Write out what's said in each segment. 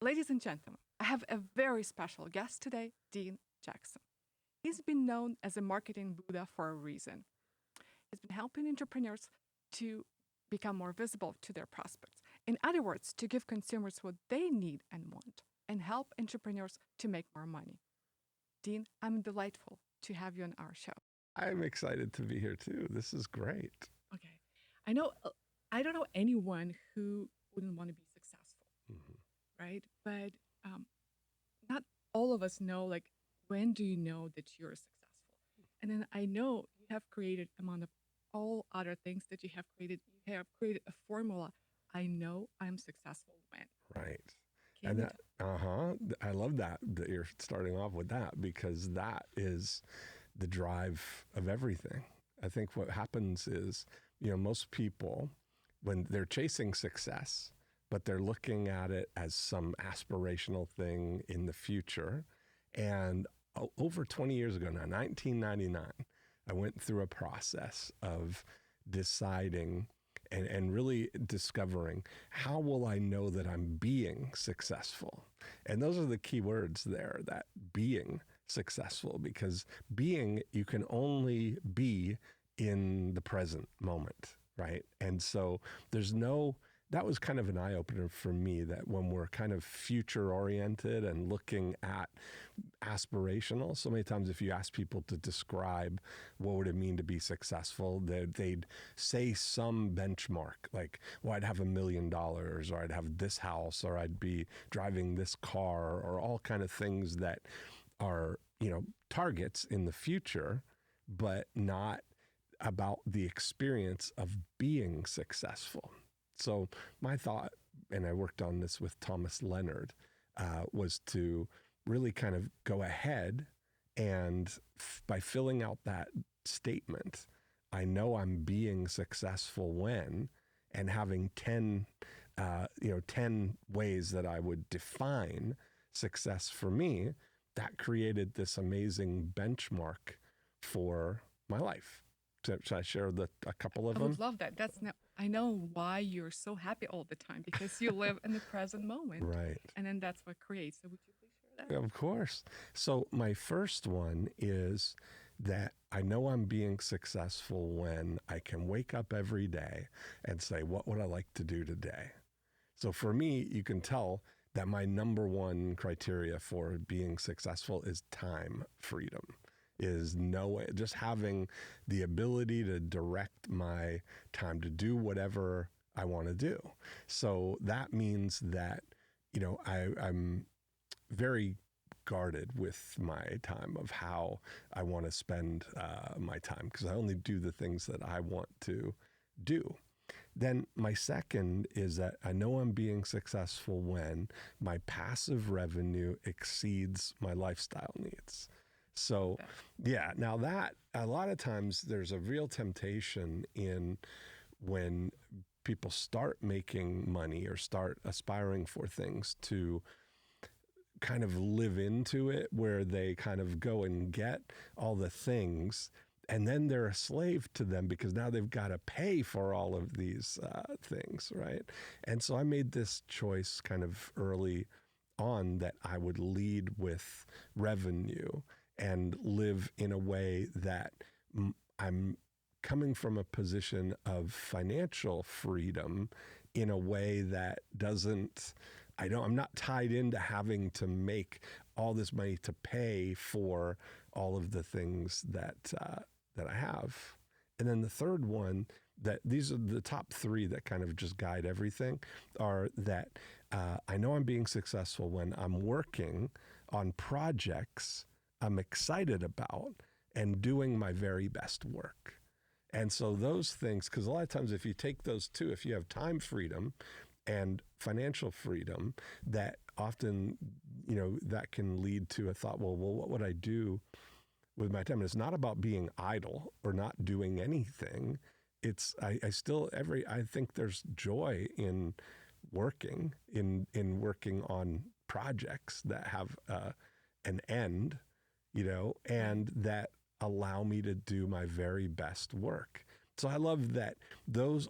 Ladies and gentlemen, I have a very special guest today, Dean Jackson. He's been known as a marketing Buddha for a reason. He's been helping entrepreneurs to become more visible to their prospects. In other words, to give consumers what they need and want, and help entrepreneurs to make more money. Dean, I'm delightful to have you on our show. I'm excited to be here too. This is great. Okay. I don't know anyone who wouldn't want to be successful, right? But not all of us know, like, when do you know that you're successful? And then I know you have created, among of all other things that you have created a formula. I know I'm successful when. Right. Can you I love that you're starting off with that, because that is the drive of everything. I think what happens is, most people, when they're chasing success, but they're looking at it as some aspirational thing in the future. And over 20 years ago now, 1999, I went through a process of deciding and really discovering, how will I know that I'm being successful? And those are the key words there, that being successful, because being, you can only be in the present moment, right? And so that was kind of an eye-opener for me, that when we're kind of future-oriented and looking at aspirational, so many times if you ask people to describe what would it mean to be successful, they'd say some benchmark, like, well, I'd have $1 million, or I'd have this house, or I'd be driving this car, or all kind of things that are, targets in the future, but not about the experience of being successful. So my thought, and I worked on this with Thomas Leonard, was to really kind of go ahead and by filling out that statement, I know I'm being successful when, and having 10 ways that I would define success for me, that created this amazing benchmark for my life. Should I share a couple of them? I would love that. I know why you're so happy all the time, because you live in the present moment. Right. And then that's what creates. So would you please share that? Yeah, of course. So my first one is that I know I'm being successful when I can wake up every day and say, what would I like to do today? So for me, you can tell that my number one criteria for being successful is time freedom. Is just having the ability to direct my time to do whatever I want to do. So that means that, I'm very guarded with my time of how I want to spend my time, because I only do the things that I want to do. Then my second is that I know I'm being successful when my passive revenue exceeds my lifestyle needs. So, yeah, now that a lot of times there's a real temptation in when people start making money or start aspiring for things to kind of live into it, where they kind of go and get all the things, and then they're a slave to them because now they've got to pay for all of these things, right? And so I made this choice kind of early on that I would lead with revenue and live in a way that I'm coming from a position of financial freedom in a way that I'm not tied into having to make all this money to pay for all of the things that I have. And then the third one, that these are the top three that kind of just guide everything, are that I know I'm being successful when I'm working on projects I'm excited about and doing my very best work. And so those things, because a lot of times if you take those two, if you have time freedom and financial freedom, that often, that can lead to a thought, well, what would I do with my time? And it's not about being idle or not doing anything. It's, I think there's joy in working, in working on projects that have an end, and that allow me to do my very best work. So I love that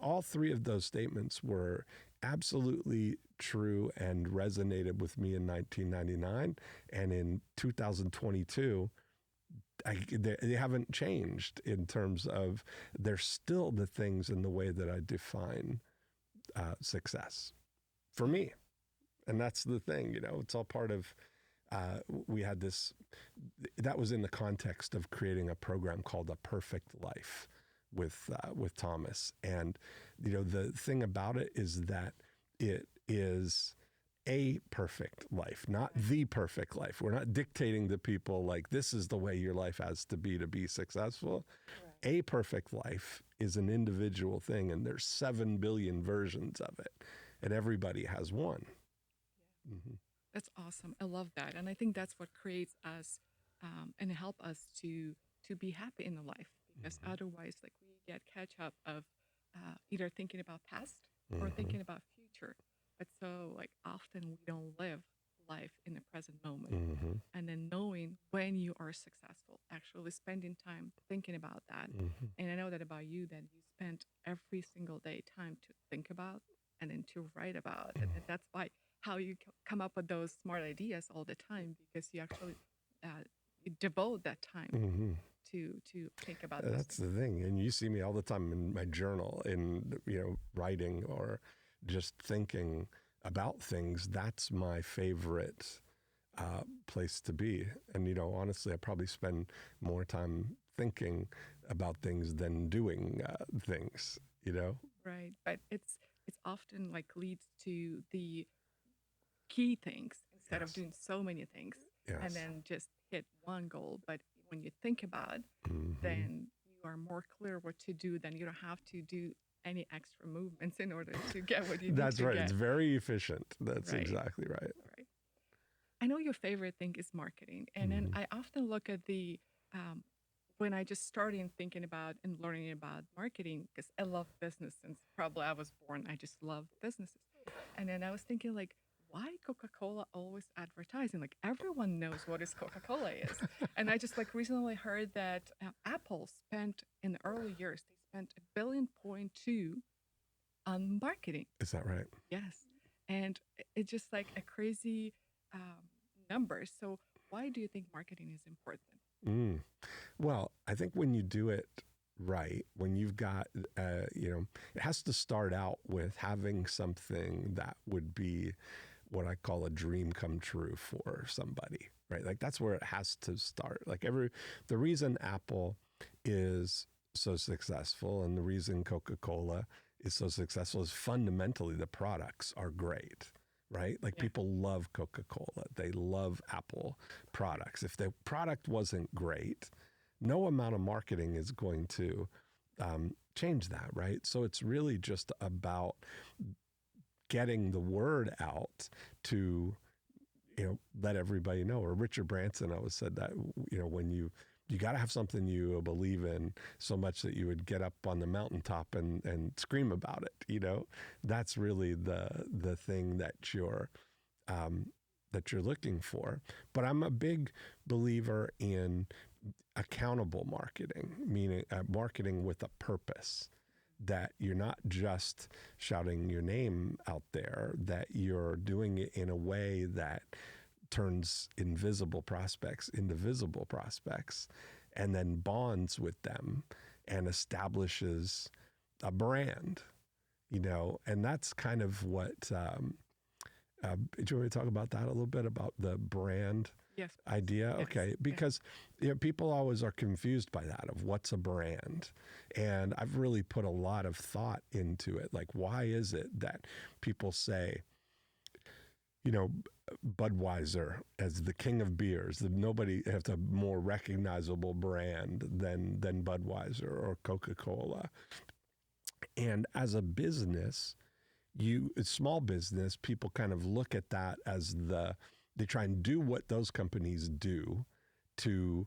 all three of those statements were absolutely true and resonated with me in 1999. And in 2022, they haven't changed in terms of they're still the things in the way that I define success for me. And that's the thing, it's all part of, we had this, that was in the context of creating a program called A Perfect Life with Thomas. And, the thing about it is that it is a perfect life, not the perfect life. We're not dictating to people like this is the way your life has to be successful. Right. A perfect life is an individual thing, and there's 7 billion versions of it, and everybody has one. Yeah. Mm-hmm. That's awesome. I love that, and I think that's what creates us and help us to be happy in the life. Because otherwise, like we get catch up of either thinking about past or thinking about future. But so like often we don't live life in the present moment. And then knowing when you are successful, actually spending time thinking about that. And I know that about you, that you spend every single day time to think about and then to write about. And that's why how you come up with those smart ideas all the time, because you actually you devote that time to think about this. That's the thing. And you see me all the time in my journal, in writing or just thinking about things. That's my favorite place to be. And honestly, I probably spend more time thinking about things than doing things. Right, but it's often like leads to the key things instead of doing so many things and then just hit one goal. But when you think about, then you are more clear what to do. Then you don't have to do any extra movements in order to get what you need That's to right. get. It's very efficient. That's exactly right. Right. I know your favorite thing is marketing. And then I often look at the, when I just started thinking about and learning about marketing, because I love business since probably I was born, I just love businesses. And then I was thinking like, why Coca-Cola always advertising? Like everyone knows what is Coca-Cola is. And I just like recently heard that Apple spent in the early years, they spent $1.2 billion on marketing. Is that right? Yes. And it's just like a crazy number. So why do you think marketing is important? Well, I think when you do it right, when you've got, it has to start out with having something that would be what I call a dream come true for somebody, right? Like that's where it has to start. Like the reason Apple is so successful and the reason Coca-Cola is so successful is fundamentally the products are great, right? Like people love Coca-Cola. They love Apple products. If the product wasn't great, no amount of marketing is going to change that, right? So it's really just about getting the word out to, let everybody know. Or Richard Branson always said that, when you got to have something you believe in so much that you would get up on the mountaintop and scream about it. That's really the thing that you're looking for. But I'm a big believer in accountable marketing, meaning marketing with a purpose. That you're not just shouting your name out there, that you're doing it in a way that turns invisible prospects into visible prospects and then bonds with them and establishes a brand, and that's kind of what, do you want me to talk about that a little bit, about the brand idea? Yes. Okay, because people always are confused by that, of what's a brand. And I've really put a lot of thought into it. Like, why is it that people say, Budweiser as the king of beers, nobody has a more recognizable brand than Budweiser or Coca-Cola. And as a business, small business, people kind of look at that as they try and do what those companies do to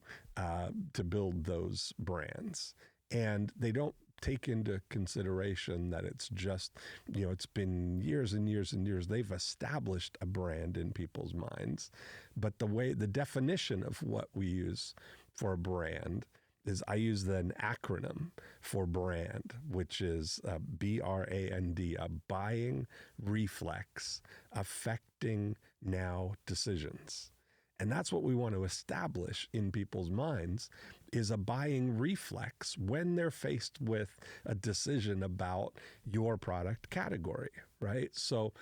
build those brands. And they don't take into consideration that it's just, it's been years and years and years. They've established a brand in people's minds. But the definition of what we use for a brand is I use an acronym for brand, which is BRAND, a buying reflex affecting now decisions. And that's what we want to establish in people's minds, is a buying reflex when they're faced with a decision about your product category, right? So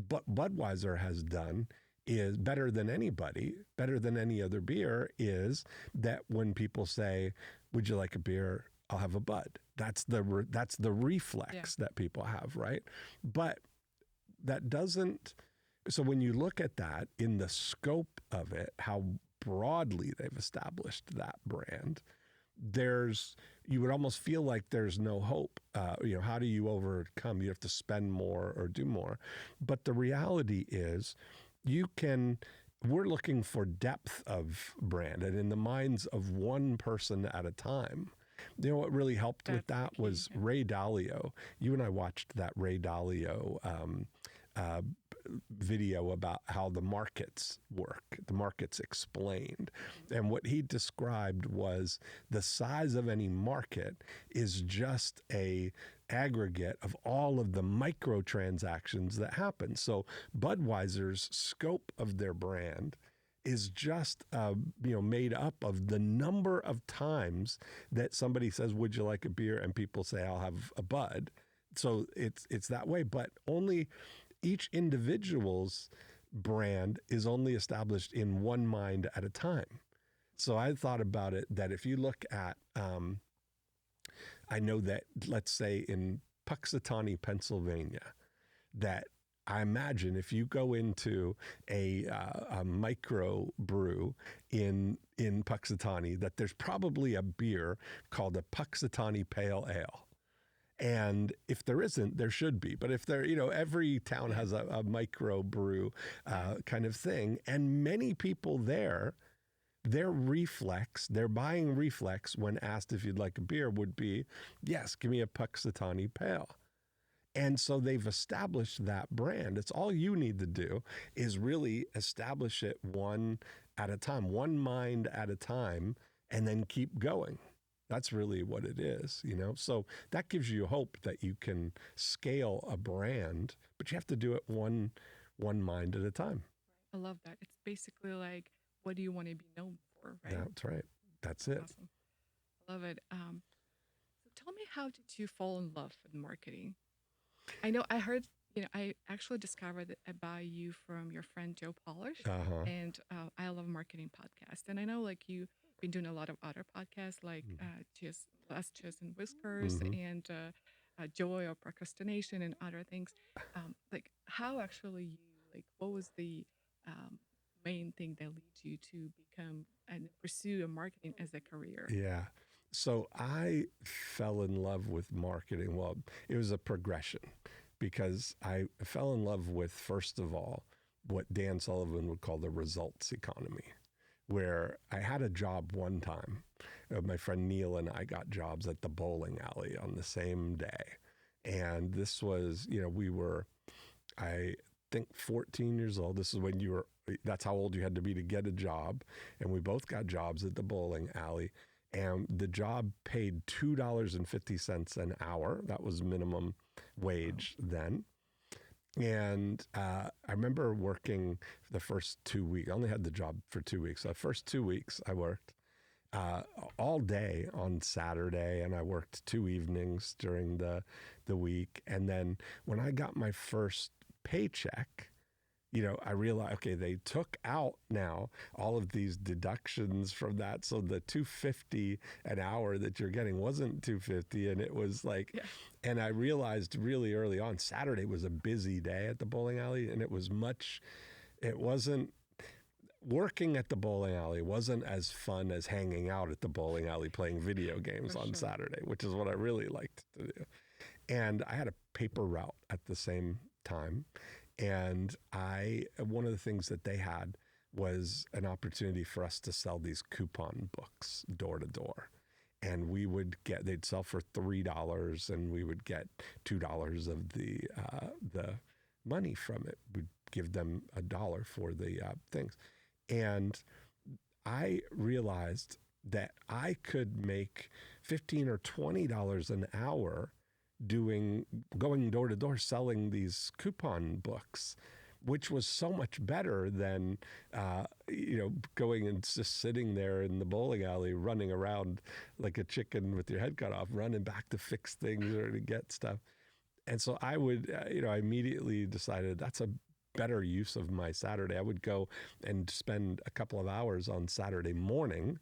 what Budweiser has done is better than anybody, better than any other beer, is that when people say, would you like a beer? I'll have a Bud. That's the reflex that people have, right? But that doesn't, so when you look at that in the scope of it, how broadly they've established that brand, you would almost feel like there's no hope. How do you overcome? You have to spend more or do more. But the reality is, we're looking for depth of brand, and in the minds of one person at a time. What really helped with that was Ray Dalio. You and I watched that Ray Dalio video about how the markets work, the markets explained. And what he described was the size of any market is just a aggregate of all of the microtransactions that happen. So Budweiser's scope of their brand is just made up of the number of times that somebody says, would you like a beer? And people say, I'll have a Bud. So it's that way, but only each individual's brand is only established in one mind at a time. So I thought about it that if you look at, I know that, let's say in Puxatawny, Pennsylvania, that I imagine if you go into a micro brew in Puxatawny, that there's probably a beer called a Puxatawny Pale Ale. And if there isn't, there should be. But if there, every town has a micro brew kind of thing. And many people there, their buying reflex when asked if you'd like a beer would be, yes, give me a Puxatawny Pale. And so they've established that brand. It's all you need to do is really establish it one at a time, one mind at a time, and then keep going. That's really what it is, So that gives you hope that you can scale a brand, but you have to do it one mind at a time. I love that. It's basically like, what do you want to be known for, right? That's right. That's it. Awesome. I love it. So tell me, how did you fall in love with marketing? I know I heard, I actually discovered about you from your friend Joe Polish and I Love Marketing podcast. And I know you've been doing a lot of other podcasts like just Last Cheers and Whiskers and Joy or Procrastination and other things. How actually what was the main thing that leads you to become and pursue a marketing as a career? Yeah. So I fell in love with marketing. Well, it was a progression because I fell in love with, first of all, what Dan Sullivan would call the results economy, where I had a job one time. My friend Neil and I got jobs at the bowling alley on the same day. And this was, we were, I think 14 years old. This is when that's how old you had to be to get a job. And we both got jobs at the bowling alley. And the job paid $2.50 an hour. That was minimum wage then. And I remember working the first 2 weeks. I only had the job for 2 weeks. So the first 2 weeks I worked all day on Saturday, and I worked 2 evenings during the week. And then when I got my first paycheck, I realized, okay, they took out now all of these deductions from that. So the $2.50 an hour that you're getting wasn't $2.50. And it was and I realized really early on, Saturday was a busy day at the bowling alley. And it wasn't, working at the bowling alley wasn't as fun as hanging out at the bowling alley playing video games on Saturday, which is what I really liked to do. And I had a paper route at the same time. And one of the things that they had was an opportunity for us to sell these coupon books door to door. And they'd sell for $3 and we would get $2 of the money from it. We'd give them $1 for the things. And I realized that I could make $15 or $20 an hour going door to door selling these coupon books, which was so much better than going and just sitting there in the bowling alley running around like a chicken with your head cut off, running back to fix things or to get stuff. And so I would, I immediately decided that's a better use of my Saturday. I would go and spend a couple of hours on Saturday morning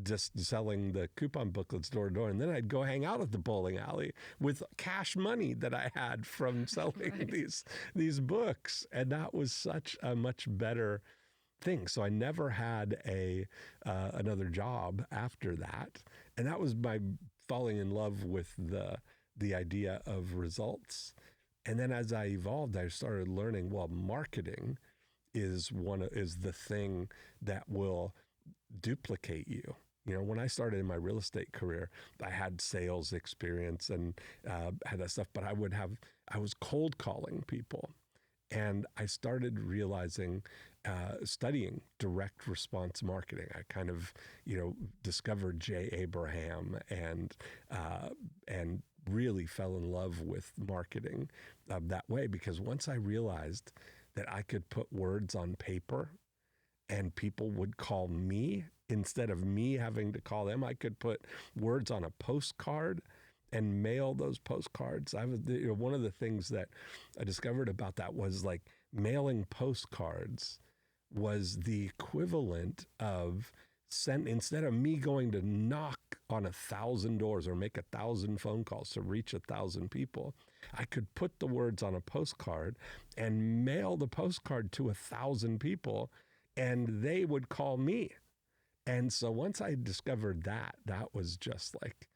just selling the coupon booklets door to door. And then I'd go hang out at the bowling alley with cash money that I had from selling Right. these books. And that was such a much better thing. So I never had another job after that. And that was my falling in love with the idea of results. And then as I evolved, I started learning, well, marketing is the thing that will duplicate you. When I started in my real estate career, I had sales experience and had that stuff, but I was cold calling people. And I started realizing, studying direct response marketing. I kind of, discovered Jay Abraham and really fell in love with marketing that way, because once I realized that I could put words on paper and people would call me instead of me having to call them. I could put words on a postcard and mail those postcards. I was, one of the things that I discovered about that was like mailing postcards was the equivalent of instead of me going to knock on 1,000 doors or make 1,000 phone calls to reach 1,000 people, I could put the words on a postcard and mail the postcard to 1,000 people, and they would call me. And so once I discovered that was just like,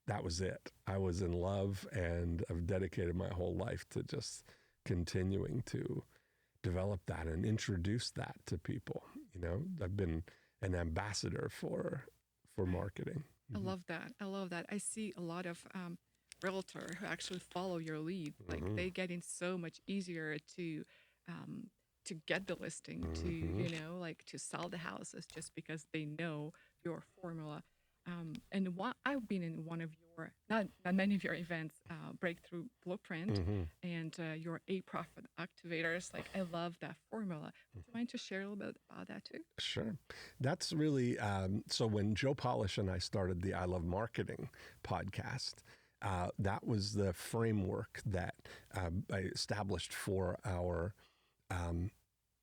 that was it. I was in love, and I've dedicated my whole life to just continuing to develop that and introduce that to people. I've been an ambassador for Right. marketing. I Mm-hmm. love that. I love that. I see a lot of realtor who actually follow your lead. Like Mm-hmm. they getting so much easier um, to get the listing, to Mm-hmm. like to sell the houses just because they know your formula. And I've been in one of your not many of your events, breakthrough blueprint, Mm-hmm. and your A profit activators. Like I love that formula. Would you mind to share a little bit about that too? Sure. That's really, so when Joe Polish and I started the I Love Marketing podcast, that was the framework that I established for our, um,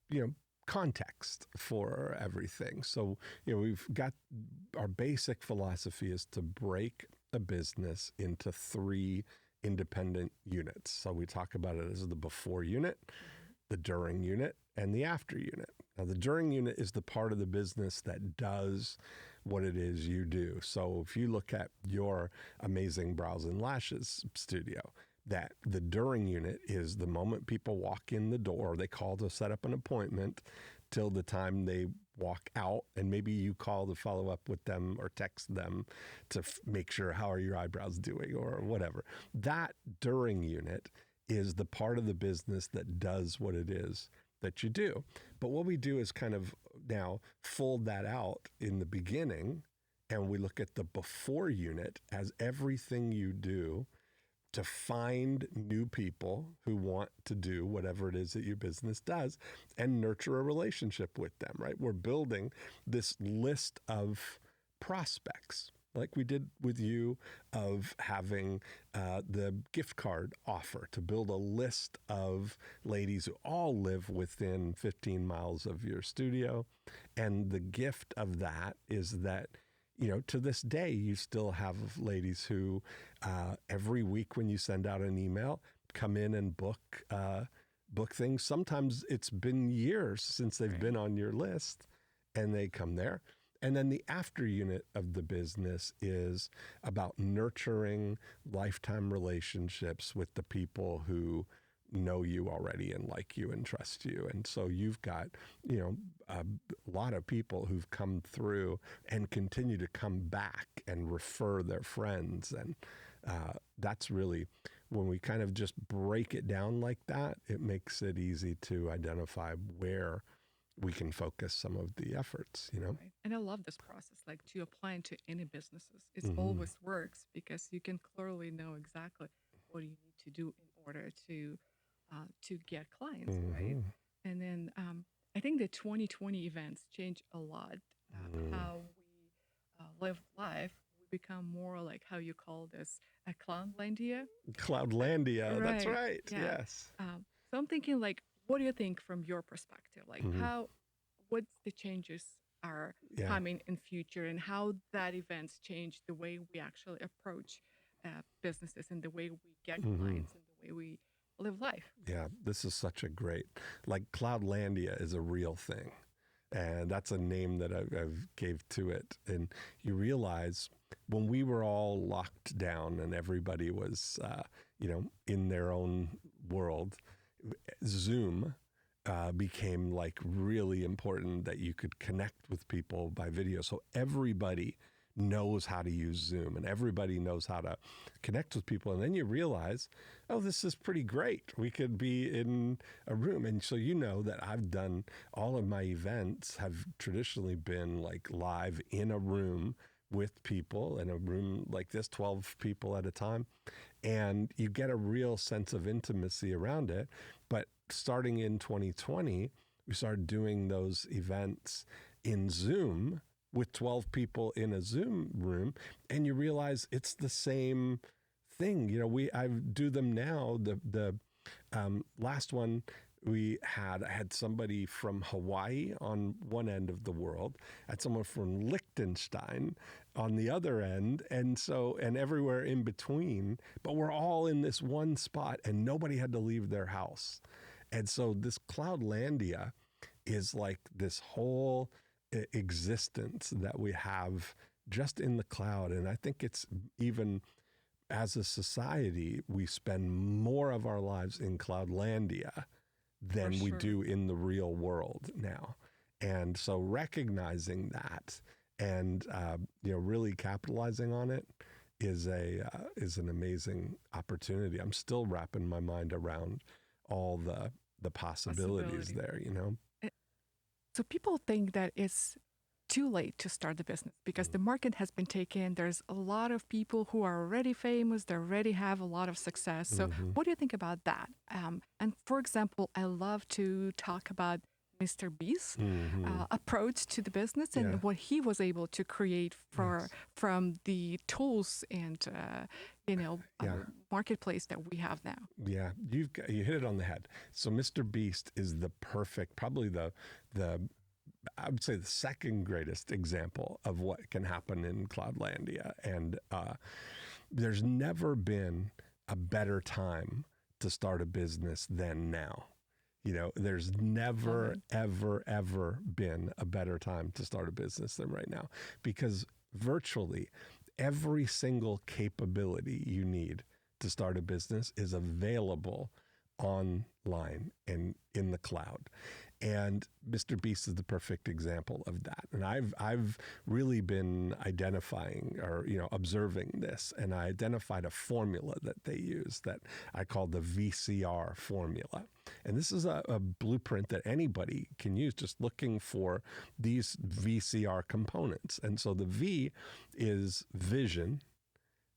you know, context for everything. So, we've got our basic philosophy is to break a business into 3 independent units. So we talk about it as the before unit, the during unit, and the after unit. Now, the during unit is the part of the business that does what it is you do. So if you look at your amazing brows and lashes studio, that the during unit is the moment people walk in the door, they call to set up an appointment till the time they walk out, and maybe you call to follow up with them or text them to make sure how are your eyebrows doing or whatever. That during unit is the part of the business that does what it is that you do. But what we do is kind of now fold that out in the beginning, and we look at the before unit as everything you do to find new people who want to do whatever it is that your business does and nurture a relationship with them, right? We're building this list of prospects like we did with you of having the gift card offer to build a list of ladies who all live within 15 miles of your studio. And the gift of that is that to this day, you still have ladies who every week when you send out an email, come in and book things. Sometimes it's been years since they've been Right. on your list, and they come there. And then the after unit of the business is about nurturing lifetime relationships with the people who know you already and like you and trust you. And so you've got, a lot of people who've come through and continue to come back and refer their friends. And that's really, when we kind of just break it down like that, it makes it easy to identify where we can focus some of the efforts, you know? Right. And I love this process, like to apply into any businesses. It Hmm. always works because you can clearly know exactly what you need to do in order to get clients, right? Hmm. And then I think the 2020 events change a lot how we live life. We become more like how you call this a clownlandia, Cloudlandia, that's right? right. Yeah. Yes. So I'm thinking like, what do you think from your perspective? Like Hmm. what the changes are Yeah. coming in future and how that events change the way we actually approach businesses and the way we get Hmm. clients and the way we live life. Yeah. This is such a great, like Cloudlandia is a real thing. And that's a name that I've gave to it. And you realize when we were all locked down and everybody was, in their own world, Zoom became like really important that you could connect with people by video. So everybody knows how to use Zoom and everybody knows how to connect with people. And then you realize, oh, this is pretty great. We could be in a room. And so you know that I've done all of my events have traditionally been like live in a room with people in a room like this, 12 people at a time. And you get a real sense of intimacy around it. But starting in 2020, we started doing those events in Zoom with 12 people in a Zoom room, and you realize it's the same thing. You know, I do them now. The last one I had somebody from Hawaii on one end of the world, I had someone from Liechtenstein on the other end, and everywhere in between. But we're all in this one spot, and nobody had to leave their house. And so this Cloudlandia is like this whole existence that we have just in the cloud. And I think it's even as a society, we spend more of our lives in Cloudlandia For than we sure. do in the real world now. And so recognizing that and really capitalizing on it is an amazing opportunity. I'm still wrapping my mind around all the possibilities Possibilities. there, you know? Uh, So people think that it's too late to start the business because the market has been taken. There's a lot of people who are already famous. They already have a lot of success. So Mm-hmm. what do you think about that? And for example, I love to talk about Mr. Beast's Mm-hmm. approach to the business and Yeah. what he was able to create Yes. from the tools and Yeah. marketplace that we have now. Yeah, you hit it on the head. So Mr. Beast is the perfect, probably the I would say the second greatest example of what can happen in Cloudlandia. And there's never been a better time to start a business than now. You know, there's never, ever, ever been a better time to start a business than right now because virtually every single capability you need to start a business is available online and in the cloud. And Mr. Beast is the perfect example of that. And I've really been identifying or observing this, and I identified a formula that they use that I call the VCR formula. And this is a blueprint that anybody can use, just looking for these VCR components. And so the V is vision.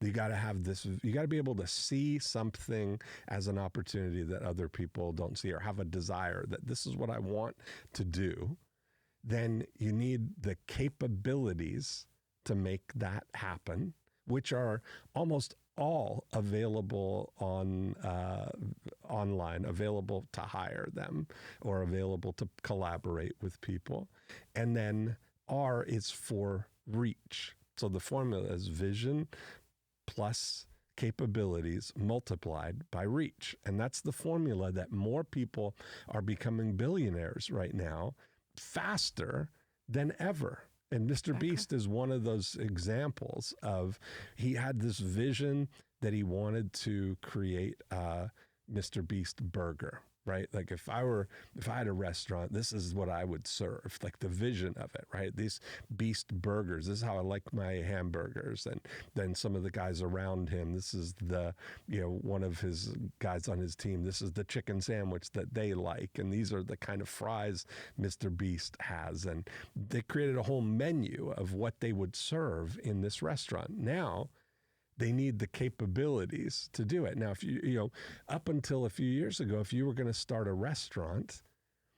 You got to have this, you got to be able to see something as an opportunity that other people don't see or have a desire that this is what I want to do. Then you need the capabilities to make that happen, which are almost all available online, available to hire them or available to collaborate with people. And then R is for reach. So the formula is vision plus capabilities multiplied by reach. And that's the formula that more people are becoming billionaires right now faster than ever. And Mr. Beast is one of those examples of he had this vision that he wanted to create a Mr. Beast burger. right? Like if I had a restaurant, this is what I would serve, like the vision of it, right? These Beast burgers, this is how I like my hamburgers. And then some of the guys around him, this is one of his guys on his team, this is the chicken sandwich that they like. And these are the kind of fries Mr. Beast has. And they created a whole menu of what they would serve in this restaurant. Now, they need the capabilities to do it. Now, if up until a few years ago, if you were going to start a restaurant,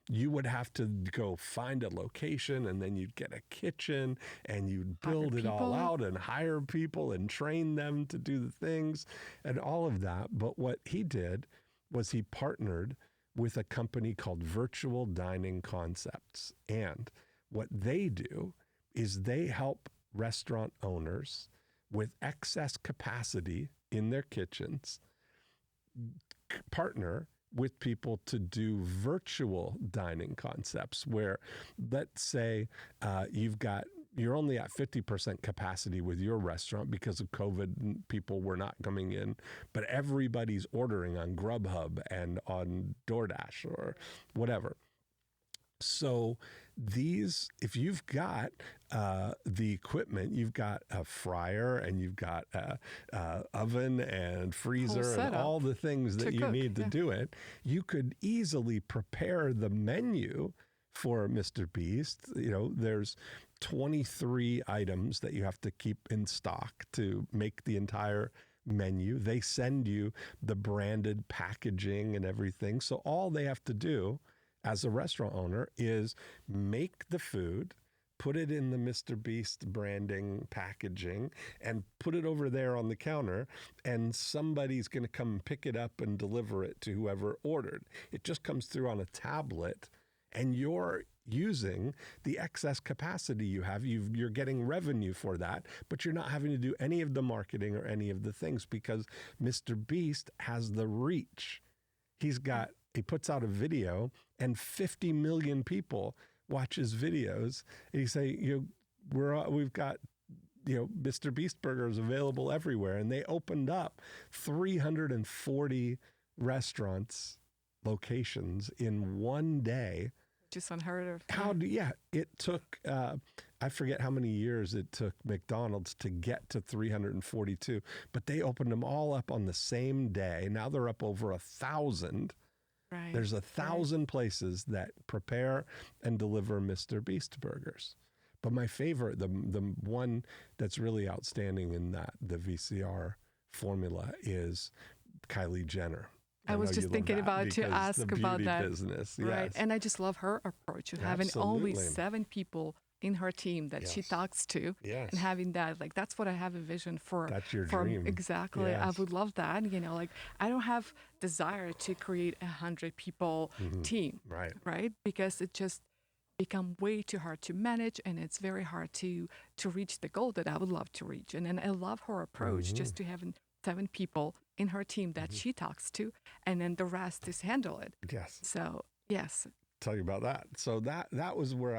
you would have to go find a location, and then you'd get a kitchen, and you'd build it all out and hire people and train them to do the things and all of that. But what he did was he partnered with a company called Virtual Dining Concepts. And what they do is they help restaurant owners with excess capacity in their kitchens partner with people to do virtual dining concepts where, let's say, you're only at 50% capacity with your restaurant because of COVID and people were not coming in, but everybody's ordering on Grubhub and on DoorDash or whatever. So if you've got the equipment, you've got a fryer and you've got a oven and freezer and all the things that you need to do it, you could easily prepare the menu for Mr. Beast. There's 23 items that you have to keep in stock to make the entire menu. They send you the branded packaging and everything. So all they have to do as a restaurant owner is make the food, put it in the Mr. Beast branding packaging, and put it over there on the counter, and somebody's going to come and pick it up and deliver it to whoever ordered. It just comes through on a tablet, and you're using the excess capacity you have. You're getting revenue for that, but you're not having to do any of the marketing or any of the things because Mr. Beast has the reach. He puts out a video and 50 million people watch his videos. And you say, we've got, Mr. Beast burgers available everywhere. And they opened up 340 restaurants, locations in one day. Just unheard of. It took, I forget how many years it took McDonald's to get to 342, but they opened them all up on the same day. Now they're up over 1,000. Right. There's 1,000 places that prepare and deliver Mr. Beast burgers. But my favorite, the one that's really outstanding in the VCR formula is Kylie Jenner. I was just thinking about to ask about that. Business. Right. Yes. And I just love her approach of having only 7 people in her team that she talks to and having that, that's what I have a vision for. That's your dream. Exactly. Yes. I would love that. I don't have desire to create 100 people team. Right. Because it just become way too hard to manage, and it's very hard to reach the goal that I would love to reach. And then I love her approach just to having 7 people in her team that she talks to, and then the rest is handle it. Yes. So, yes. Tell you about that. So that was where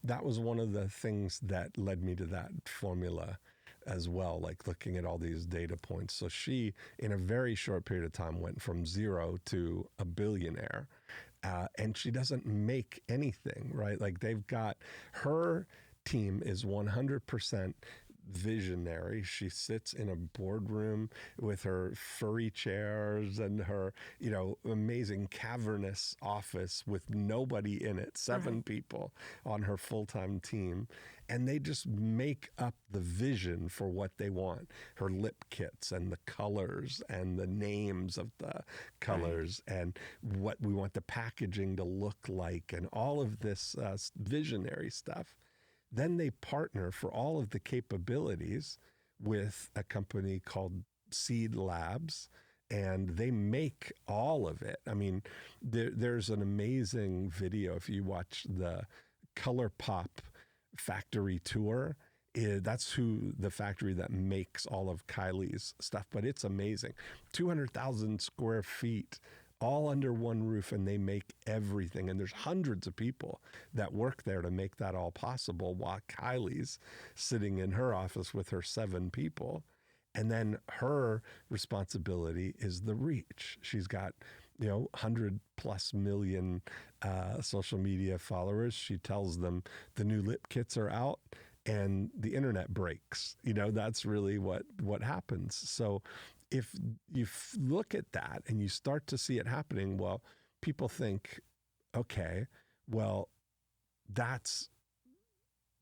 that was one of the things that led me to that formula as well, like looking at all these data points. So she, in a very short period of time, went from 0 to a billionaire. And she doesn't make anything, right? Like her team is 100% visionary. She sits in a boardroom with her furry chairs and her, amazing cavernous office with nobody in it, 7 people on her full-time team. And they just make up the vision for what they want. Her lip kits and the colors and the names of the colors and what we want the packaging to look like and all of this visionary stuff. Then they partner for all of the capabilities with a company called Seed Labs, and they make all of it. I mean, there's an amazing video. If you watch the ColourPop factory tour, that's the factory that makes all of Kylie's stuff, but it's amazing. 200,000 square feet, all under one roof, and they make everything. And there's hundreds of people that work there to make that all possible while Kylie's sitting in her office with her 7 people. And then her responsibility is the reach. She's got 100+ million social media followers. She tells them the new lip kits are out and the internet breaks. That's really what happens. So if you look at that and you start to see it happening, well, people think, okay, well, that's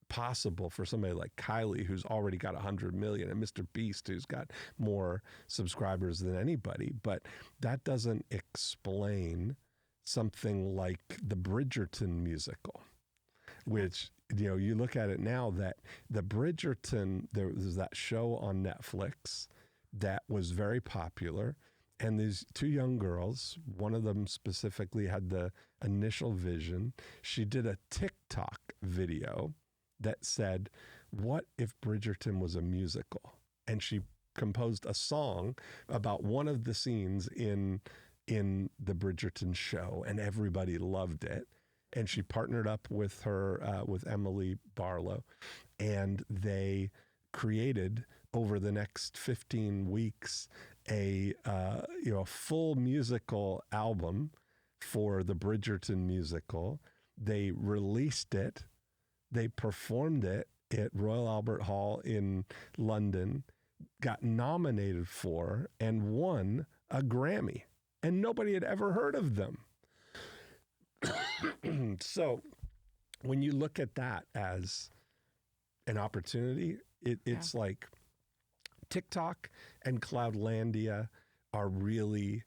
possible for somebody like Kylie, who's already got 100 million, and Mr. Beast, who's got more subscribers than anybody. But that doesn't explain something like the Bridgerton musical, which, you look at it now, that the Bridgerton, there was that show on Netflix that was very popular. And these two young girls, one of them specifically had the initial vision. She did a TikTok video that said, what if Bridgerton was a musical? And she composed a song about one of the scenes in the Bridgerton show, and everybody loved it. And she partnered up with with Emily Barlow, and they created over the next 15 weeks a full musical album for the Bridgerton musical. They released it. They performed it at Royal Albert Hall in London, got nominated for and won a Grammy, and nobody had ever heard of them. So when you look at that as an opportunity, it's like TikTok and Cloudlandia are really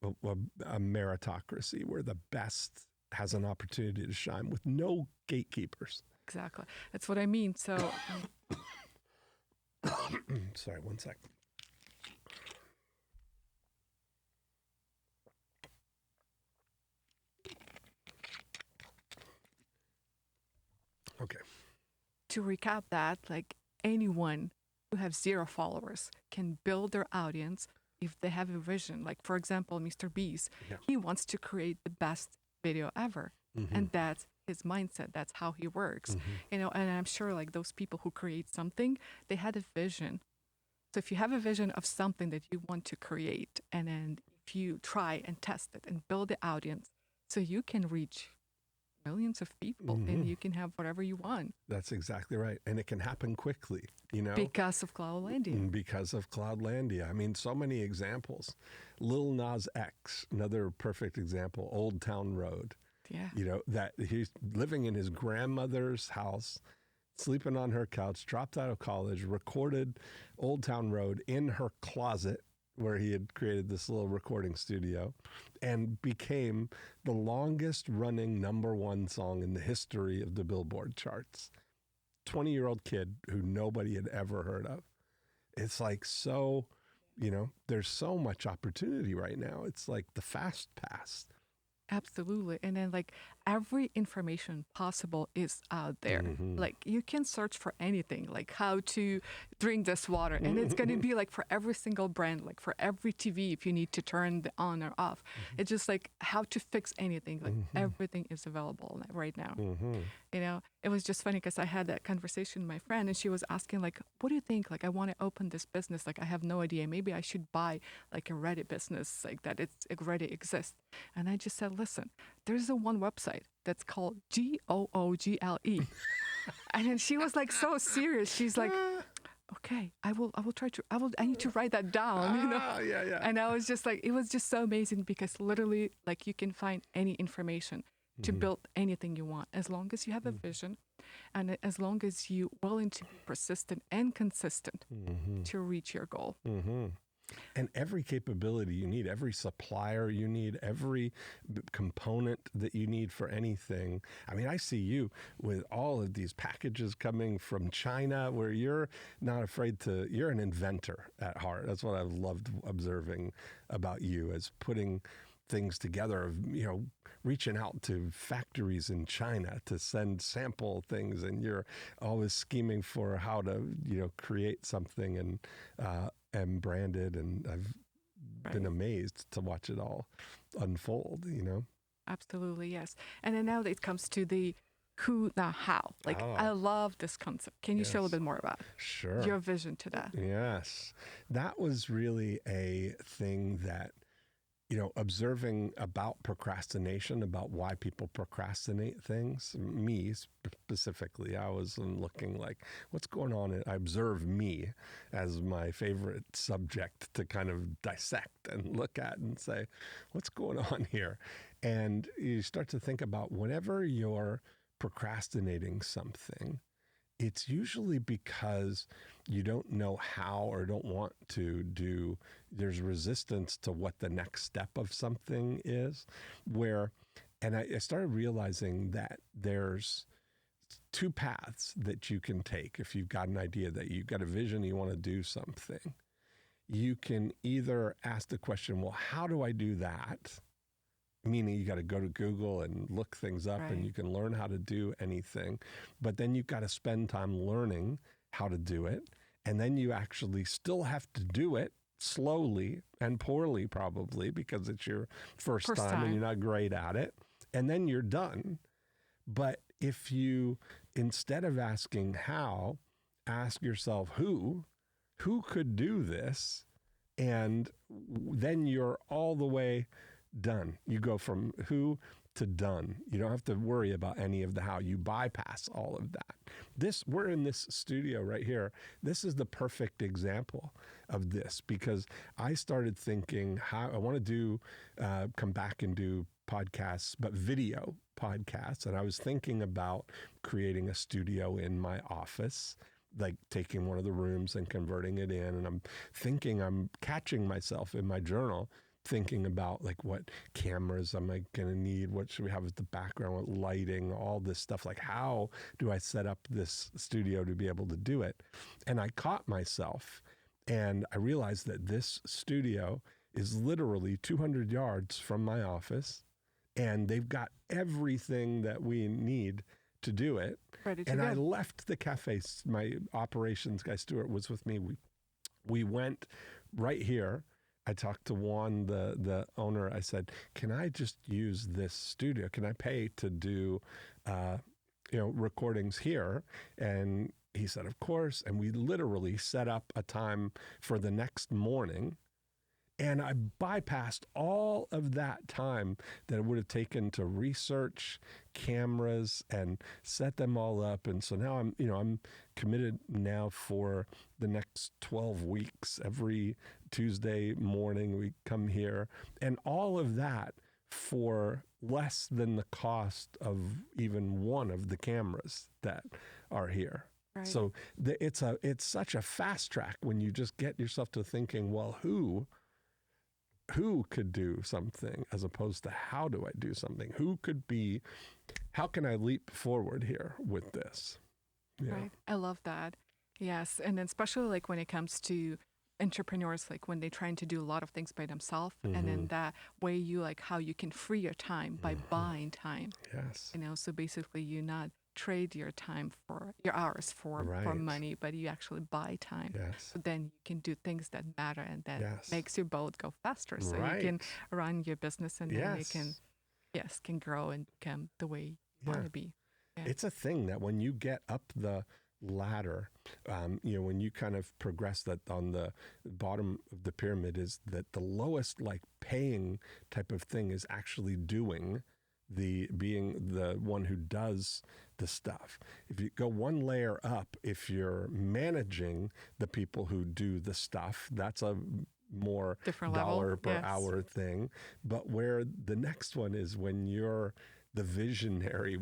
a meritocracy where the best has an opportunity to shine with no gatekeepers. Exactly. That's what I mean. So, sorry, one sec. Okay. to recap that, like anyone who has 0 followers can build their audience if they have a vision. Like, for example, Mr. Beast, he wants to create the best video ever. And that's his mindset. That's how he works. And I'm sure like those people who create something, they had a vision. So if you have a vision of something that you want to create, and then if you try and test it and build the audience, so you can reach millions of people and you can have whatever you want. That's exactly right. And it can happen quickly, Because of Cloudlandia. Because of Cloudlandia. I mean, so many examples. Lil Nas X, another perfect example, Old Town Road. Yeah. That he's living in his grandmother's house, sleeping on her couch, dropped out of college, recorded Old Town Road in her closet where he had created this little recording studio, and became the longest running #1 song in the history of the Billboard charts. 20-year-old kid who nobody had ever heard of. It's like there's so much opportunity right now. It's like the fast pass. Absolutely. And then like every information possible is out there. Like you can search for anything, like how to drink this water. And it's going to be like for every single brand, like for every TV, if you need to turn the on or off. It's just like how to fix anything. Like everything is available right now. It was just funny because I had that conversation with my friend, and she was asking like, what do you think? Like, I want to open this business. Like, I have no idea. Maybe I should buy like a Reddit business, like that it already exists. And I just said, listen, there's one website that's called Google. And then she was like so serious. She's like, okay, I need to write that down, Yeah. And I was just like, it was just so amazing because literally like you can find any information to build anything you want, as long as you have a vision and as long as you're willing to be persistent and consistent to reach your goal. And every capability you need, every supplier you need, every component that you need for anything. I mean, I see you with all of these packages coming from China where you're not afraid you're an inventor at heart. That's what I've loved observing about you, as putting things together, reaching out to factories in China to send sample things, and you're always scheming for how to, create something and brand it. And I've been amazed to watch it all unfold, Absolutely, yes. And then now it comes to the who, not how. Like, I love this concept. Can you share a little bit more about your vision to that? Yes. That was really a thing that observing about procrastination, about why people procrastinate things. Me specifically, I was looking like, what's going on? And I observe me as my favorite subject to kind of dissect and look at and say, what's going on here? And you start to think about whenever you're procrastinating something, it's usually because you don't know how or don't want to do, there's resistance to what the next step of something is, and I started realizing that there's two paths that you can take. If you've got an idea, that you've got a vision, you want to do something, you can either ask the question, well, how do I do that? Meaning you got to go to Google and look things up, Right. and you can learn how to do anything. But then you've got to spend time learning how to do it. And then you actually still have to do it slowly and poorly, probably, because it's your first time and you're not great at it. And then you're done. But if you, instead of asking how, ask yourself who could do this? And then you're all the way done. You go from who to done. You don't have to worry about any of the how. You bypass all of that. We're in this studio right here. This is the perfect example of this, because I started thinking how I want to do, come back and do podcasts, but video podcasts. And I was thinking about creating a studio in my office, like taking one of the rooms and converting it in. And I'm catching myself in my journal thinking about like what cameras am I going to need? What should we have as the background? What lighting? All this stuff. Like, how do I set up this studio to be able to do it? And I caught myself, and I realized that this studio is literally 200 yards from my office, and they've got everything that we need to do it. Ready to and go. I left the cafe. My operations guy, Stuart, was with me. We went right here. I talked to Juan, the owner. I said, can I just use this studio? Can I pay to do, recordings here? And he said, of course. And we literally set up a time for the next morning. And I bypassed all of that time that it would have taken to research cameras and set them all up. And so now I'm committed now for the next 12 weeks. Every Tuesday morning we come here, and all of that for less than the cost of even one of the cameras that are here. Right. So it's such a fast track when you just get yourself to thinking, well, who could do something, as opposed to how do I do something? How can I leap forward here with this? Yeah. Right. I love that. Yes. And then especially like when it comes to entrepreneurs, like when they're trying to do a lot of things by themselves, and then that way you like how you can free your time by buying time. Yes. So basically you not trade your time for your hours for Right. money, but you actually buy time. Yes. So then you can do things that matter, and that Yes. makes your boat go faster. So you Right. can run your business, and then you Yes. can grow and become the way you want to be. Yeah. It's a thing that when you get up the ladder, when you kind of progress, that on the bottom of the pyramid is that the lowest like paying type of thing is actually being the one who does the stuff. If you go one layer up, if you're managing the people who do the stuff, that's a more Different dollar level. per Yes. hour thing. But where the next one is when you're the visionary,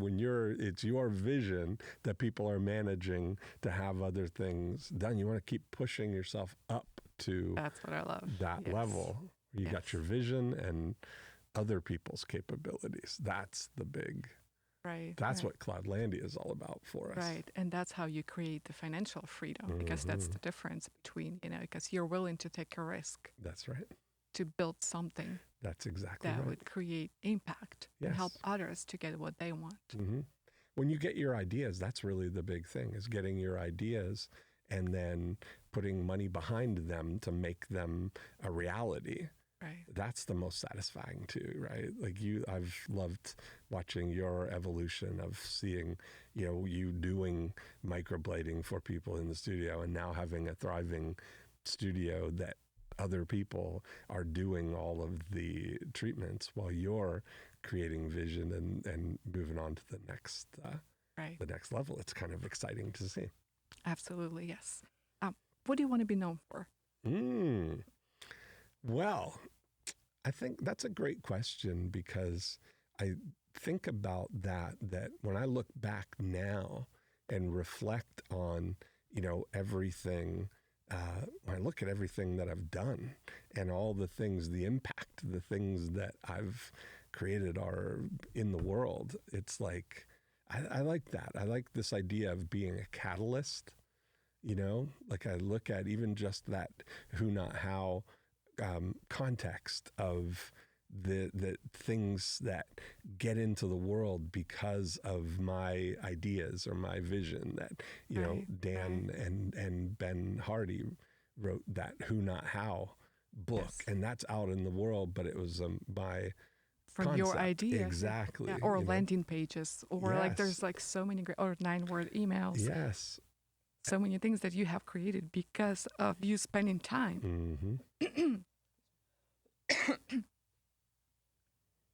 it's your vision that people are managing to have other things done. You want to keep pushing yourself up to That's what I love. that Yes. level. You got your vision and other people's capabilities. That's the big, Right. that's right. what Cloudlandia is all about for us. Right. And that's how you create the financial freedom, because that's the difference between, because you're willing to take a risk That's right. to build something That's exactly that right. would create impact and help Yes. others to get what they want. hmm When you get your ideas, that's really the big thing, is getting your ideas and then putting money behind them to make them a reality. Right. That's the most satisfying too, right? Like I've loved watching your evolution of seeing, you doing microblading for people in the studio, and now having a thriving studio that other people are doing all of the treatments while you're creating vision and moving on to Right. the next level. It's kind of exciting to see. Absolutely, yes. What do you want to be known for? Well, I think that's a great question, because I think about that when I look back now and reflect on, everything, when I look at everything that I've done and all the things, the impact, the things that I've created are in the world, it's like, I like that. I like this idea of being a catalyst, like I look at even just that who, not how context of the things that get into the world because of my ideas or my vision, that Dan and Ben Hardy wrote that Who Not How book, Yes. and that's out in the world, but it was by From your concept. ideas. Exactly. Yeah. Or landing pages, or like there's Yes. like so many great, or 9-word emails. Yes. So many things that you have created because of you spending time.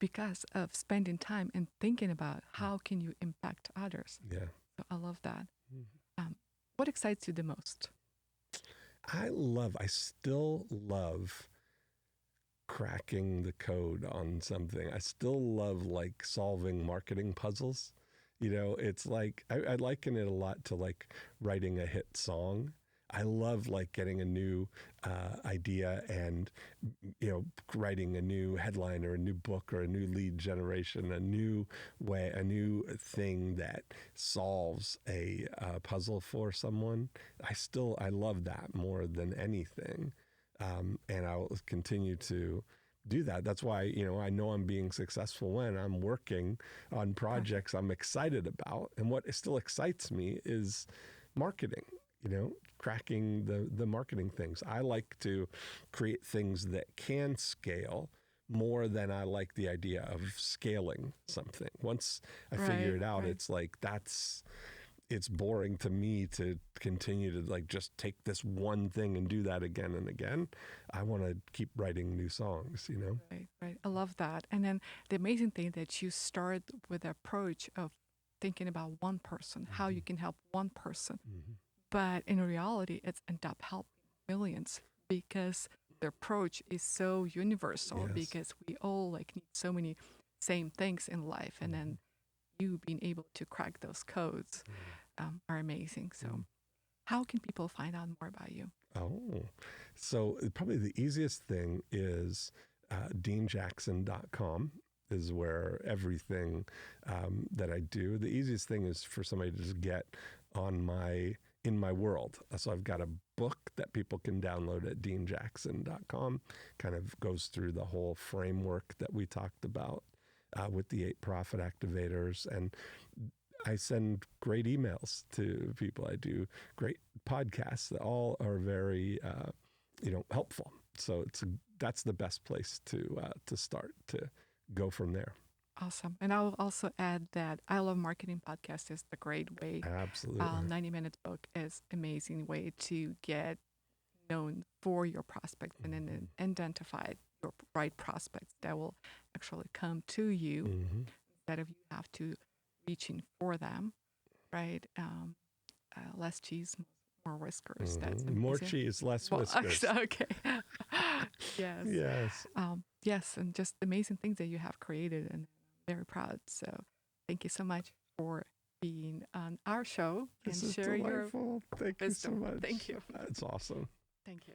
Because of spending time and thinking about how can you impact others. Yeah. So I love that. What excites you the most? I still love cracking the code on something. I still love like solving marketing puzzles. It's like, I liken it a lot to like writing a hit song. I love like getting a new idea and, writing a new headline or a new book or a new lead generation, a new thing that solves a puzzle for someone. I love that more than anything. And I will continue to do that. That's why, I know I'm being successful when I'm working on projects I'm excited about. And what still excites me is marketing, cracking the marketing things. I like to create things that can scale more than I like the idea of scaling something. Once I figure it out, it's like it's boring to me to continue to like just take this one thing and do that again and again. I want to keep writing new songs, Right. I love that. And then the amazing thing that you start with the approach of thinking about one person, how you can help one person. But in reality, it's end up helping millions, because the approach is so universal, because we all like need so many same things in life. And then you being able to crack those codes are amazing. So how can people find out more about you? So probably the easiest thing is deanjackson.com is where everything that I do. The easiest thing is for somebody to just get on in my world. So I've got a book that people can download at deanjackson.com. Kind of goes through the whole framework that we talked about with the 8 profit activators. And I send great emails to people. I do great podcasts that all are very, helpful. So that's the best place to start, to go from there. Awesome. And I'll also add that I Love Marketing Podcast is the great way. Absolutely. 90 Minutes book is amazing way to get known for your prospects and then identify your right prospects that will actually come to you instead of you have to reaching for them, right? Less cheese, more whiskers. That's amazing. More cheese, less whiskers. Okay. Yes. Yes. Yes, and just amazing things that you have created, and I'm very proud. So thank you so much for being on our show This and is share delightful. your Thank wisdom. you so much. Thank you. That's awesome. Thank you.